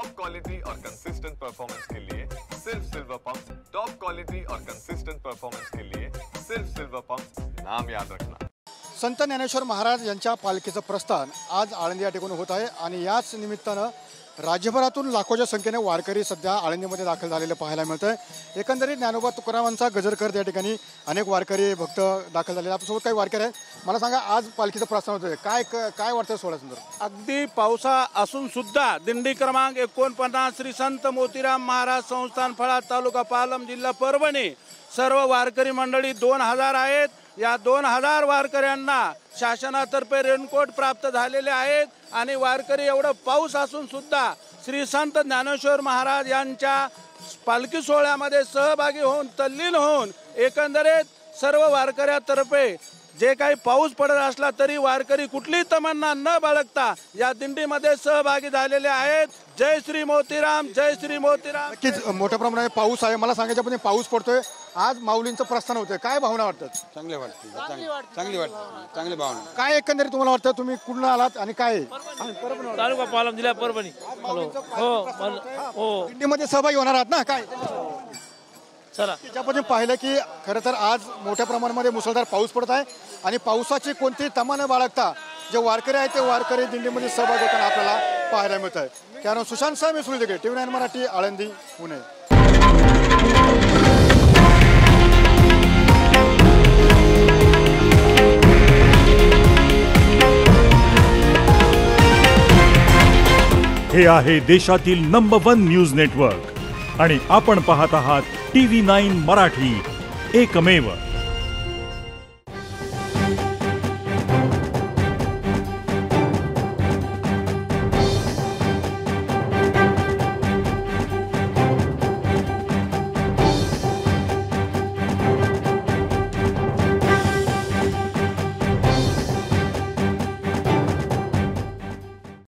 Top quality और consistent performance के लिए सिर्फ सिल्वर पंप। टॉप क्वालिटी और कंसिस्टेंट परफॉर्मेंस के लिए सिर्फ सिल्वर पंप, नाम याद रखना। संत ज्ञानेश्वर महाराज यांच्या पालखीचं प्रस्थान आज आळंदी या ठिकाणी होत आहे आणि याच निमित्तानं राज्यभरातून लाखोच्या संख्येने वारकरी सध्या आळंदीमध्ये दाखल झालेले पाहायला मिळत आहे। एकंदरीत ज्ञानोबा तुकारामांचा गजर करत या ठिकाणी अनेक वारकरी भक्त दाखल झालेले। आपल्यासोबत काही वारकरी आहेत। मला सांगा, आज पालखीचं प्रस्थान होतोय, काय वाटतं सोहळ्यासंदर्भात? अगदी पावसा असून सुद्धा दिंडी क्रमांक 49 श्री संत मोतीराम महाराज संस्थान फळा, तालुका पालम, जिल्हा परभणी, सर्व वारकरी मंडळी 2000 आहेत। या 2000 वारकऱ्यांना शासनातर्फे रेनकोट प्राप्त झालेले आहेत आणि वारकरी एवढं पाऊस असून सुद्धा श्री संत ज्ञानेश्वर महाराज यांच्या पालखी सोहळ्यामध्ये सहभागी होऊन तल्लीन होऊन एकंदरीत सर्व वारकऱ्यातर्फे जे काही पाऊस पडत असला तरी वारकरी कुठलीही तमन्ना न बाळगता या दिंडीमध्ये सहभागी झालेले आहेत। जय श्री मोतीराम, जय श्री मोतीराम। नक्कीच मोठ्या प्रमाणात पाऊस आहे। मला सांगायचं पण पाऊस पडतोय, आज माऊलींचं प्रस्थान होतंय, काय भावना वाटतात? चांगली वाटते, चांगली भावना। काय एकंदरीत तुम्हाला वाटतं? तुम्ही कुठून आलात आणि काय? तालुका पालम, जिल्हा परभणी। हो, दिंडीमध्ये सहभागी होणार आहात ना? काय चला, त्याच्यामध्ये पाहिलं की खरं तर आज मोठ्या प्रमाणामध्ये मुसळधार पाऊस पडत आहे आणि पावसाची कोणतीही तमा न बाळगता जे वारकरी आहेत ते वारकरी दिंडीमध्ये सहभागी होताना आपल्याला पाहायला मिळत आहे। कारण सुशांत साहेब सुळदेगे, TV9 मराठी, आळंदी, पुणे। हे आहे देशातील नंबर 1 न्यूज नेटवर्क आणि आपण पाहत आहात TV9 मराठी, एकमेव।